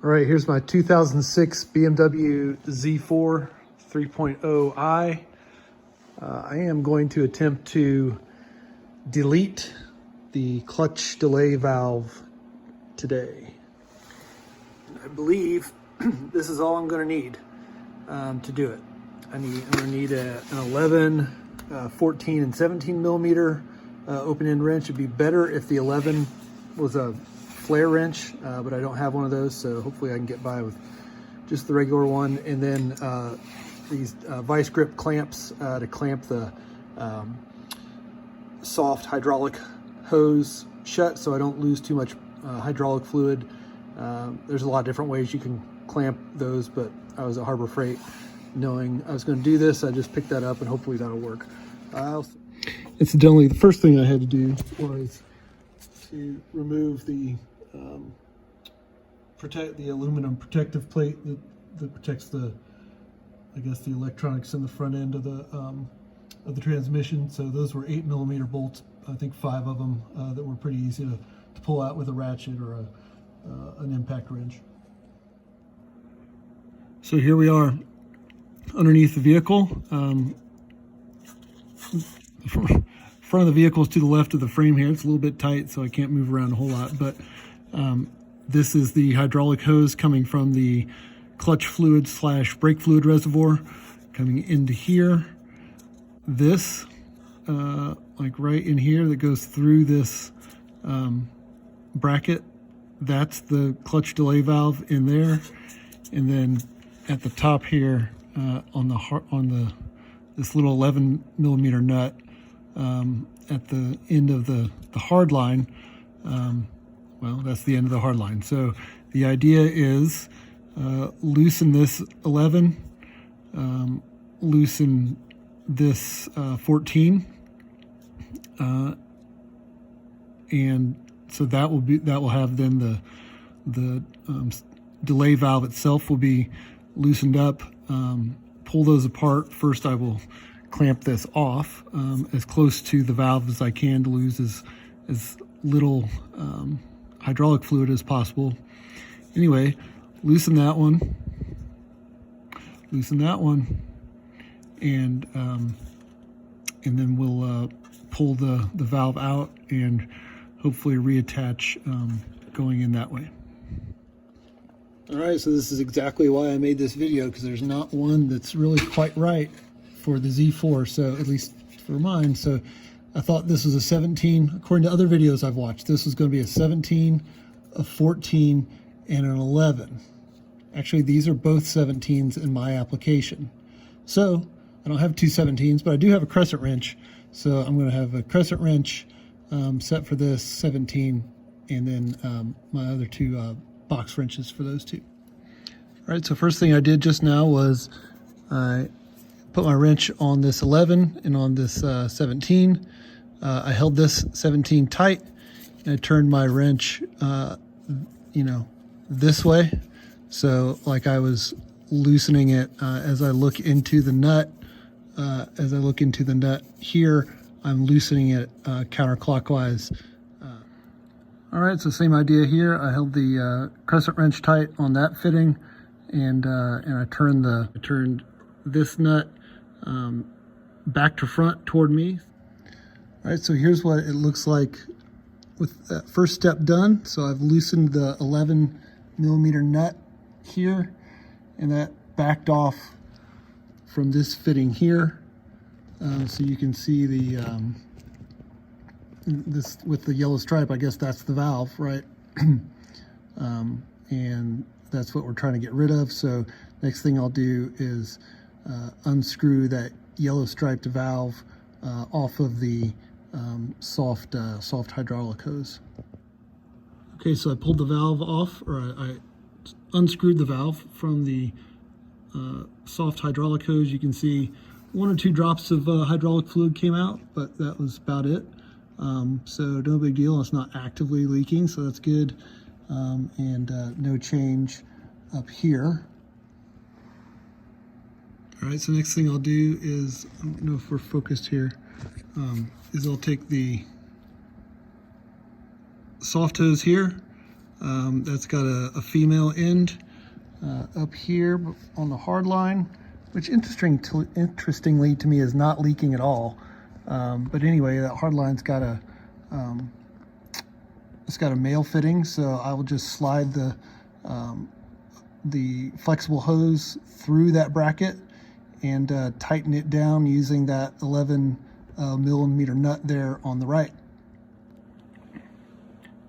All right, here's my 2006 BMW Z4 3.0i. I am going to attempt to delete the clutch delay valve today. I believe this is all I'm going to need to do it. I'm going to need an 11, 14, and 17 millimeter open-end wrench. It'd be better if the 11 was a flare wrench, but I don't have one of those, so hopefully I can get by with just the regular one. And then these vice grip clamps to clamp the soft hydraulic hose shut so I don't lose too much hydraulic fluid. There's a lot of different ways you can clamp those, but I was at Harbor Freight knowing I was going to do this. I just picked that up and hopefully that'll work. Incidentally, the first thing I had to do was to remove the aluminum protective plate that protects the electronics in the front end of the transmission. So those were 8 millimeter bolts, I think 5 of them, that were pretty easy to pull out with a ratchet or an impact wrench. So here we are underneath the vehicle. Front of the vehicle is to the left of the frame here. It's a little bit tight, so I can't move around a whole lot, but this is the hydraulic hose coming from the clutch fluid / brake fluid reservoir coming into here. This, like right in here, that goes through this bracket, that's the clutch delay valve in there. And then at the top here, on this little 11 millimeter nut, at the end of the hard line, well, that's the end of the hard line. So the idea is loosen this 11, loosen this 14, and so that will have then the delay valve itself will be loosened up. Pull those apart. First, I will clamp this off as close to the valve as I can to lose as little hydraulic fluid as possible. Anyway, loosen that one, and then we'll pull the valve out and hopefully reattach going in that way. All right, so this is exactly why I made this video, because there's not one that's really quite right for the Z4, so at least for mine. So I thought this was a 17. According to other videos I've watched, this was going to be a 17, a 14, and an 11. Actually, these are both 17s in my application. So I don't have two 17s, but I do have a crescent wrench. So I'm going to have a crescent wrench set for this 17, and then my other two box wrenches for those two. All right, so first thing I did just now was I put my wrench on this 11 and on this 17. I held this 17 tight, and I turned my wrench, this way. So like I was loosening it as I look into the nut. As I look into the nut here, I'm loosening it counterclockwise. All right, so same idea here. I held the crescent wrench tight on that fitting, and I turned this nut back to front toward me. All right, so here's what it looks like with that first step done. So I've loosened the 11 millimeter nut here, and that backed off from this fitting here. So you can see the this with the yellow stripe, I guess that's the valve, right? And that's what we're trying to get rid of. So next thing I'll do is unscrew that yellow striped valve off of the soft hydraulic hose. Okay, so I pulled the valve off, or I unscrewed the valve from the soft hydraulic hose. You can see 1 or 2 drops of hydraulic fluid came out, but that was about it. So no big deal. It's not actively leaking, so that's good. And no change up here. All right, so next thing I'll do is, I don't know if we're focused here, is I'll take the soft hose here, That's got a female end up here on the hard line, which interestingly to me is not leaking at all. But anyway, that hard line's got it's got a male fitting, so I will just slide the flexible hose through that bracket and tighten it down using that 11 millimeter nut there on the right.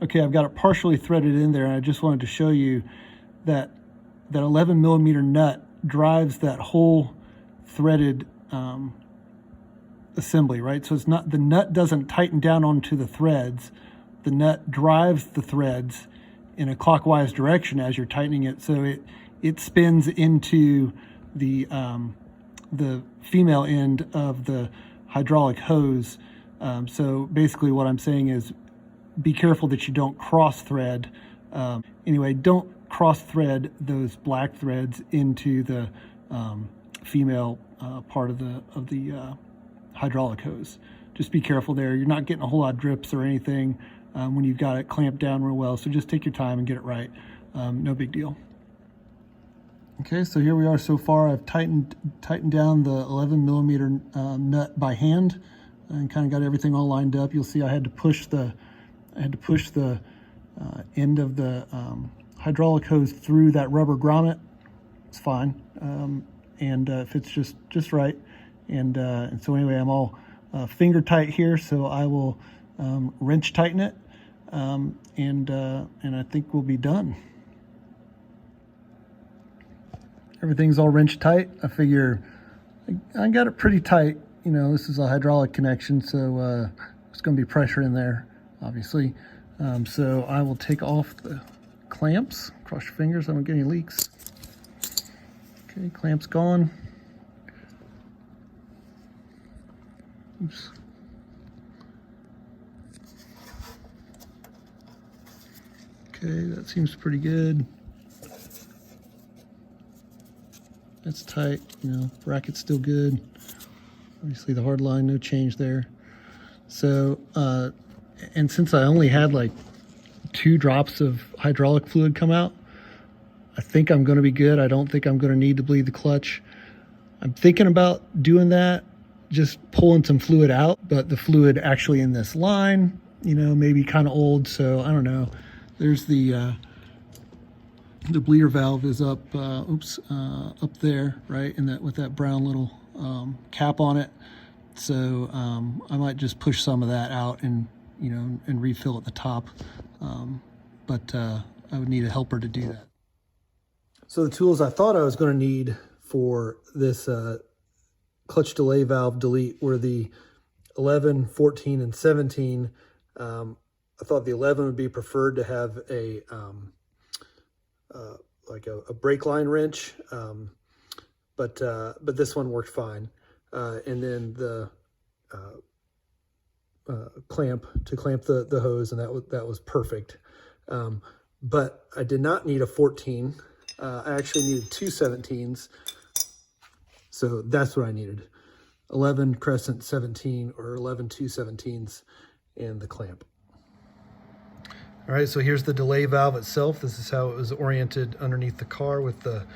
Okay, I've got it partially threaded in there, and I just wanted to show you that that 11 millimeter nut drives that whole threaded assembly, right? So it's not, the nut doesn't tighten down onto the threads. The nut drives the threads in a clockwise direction as you're tightening it, so it spins into the female end of the hydraulic hose. So basically what I'm saying is be careful that you don't cross thread. Anyway, don't cross thread those black threads into the female part of the hydraulic hose. Just be careful there. You're not getting a whole lot of drips or anything when you've got it clamped down real well, so just take your time and get it right. No big deal. Okay, so here we are so far. I've tightened down the 11 millimeter nut by hand and kind of got everything all lined up. You'll see I had to push the end of the hydraulic hose through that rubber grommet. It's fine, and it fits just right. And so anyway, I'm all finger tight here, so I will wrench tighten it, and I think we'll be done. Everything's all wrench tight. I figure I got it pretty tight. You know, this is a hydraulic connection, so there's going to be pressure in there, obviously. So I will take off the clamps. Cross your fingers, I don't get any leaks. Okay, clamps gone. Oops. Okay, that seems pretty good. That's tight, you know, bracket's still good. Obviously the hard line, no change there. So, and since I only had like 2 drops of hydraulic fluid come out, I think I'm gonna be good. I don't think I'm gonna need to bleed the clutch. I'm thinking about doing that, just pulling some fluid out, but the fluid actually in this line, you know, maybe kind of old, so I don't know. There's the bleeder valve is up, up there, right, in that with that brown little cap on it. So I might just push some of that out and, you know, and refill at the top. But I would need a helper to do that. So the tools I thought I was going to need for this clutch delay valve delete were the 11, 14, and 17. I thought the 11 would be preferred to have a like a brake line wrench, but this one worked fine. And then the clamp to clamp the hose, and that was perfect. But I did not need a 14. I actually needed 2 17s, so that's what I needed: 11 crescent 17 or 11 2 17s, and the clamp. All right, so here's the delay valve itself. This is how it was oriented underneath the car, with the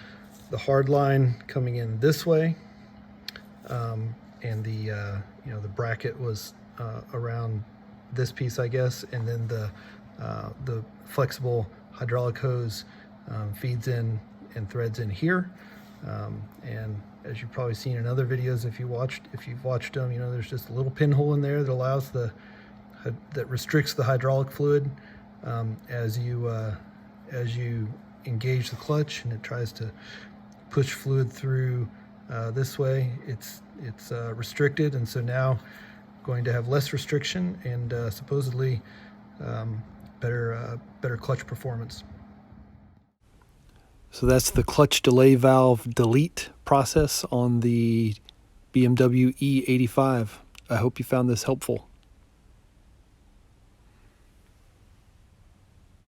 hard line coming in this way, and the you know, the bracket was around this piece, I guess, and then the flexible hydraulic hose feeds in and threads in here. And as you've probably seen in other videos, if you've watched them, you know, there's just a little pinhole in there that allows that restricts the hydraulic fluid as you engage the clutch, and it tries to push fluid through this way. It's restricted, and so now going to have less restriction and supposedly better clutch performance. So that's the clutch delay valve delete process on the BMW E85. I hope you found this helpful.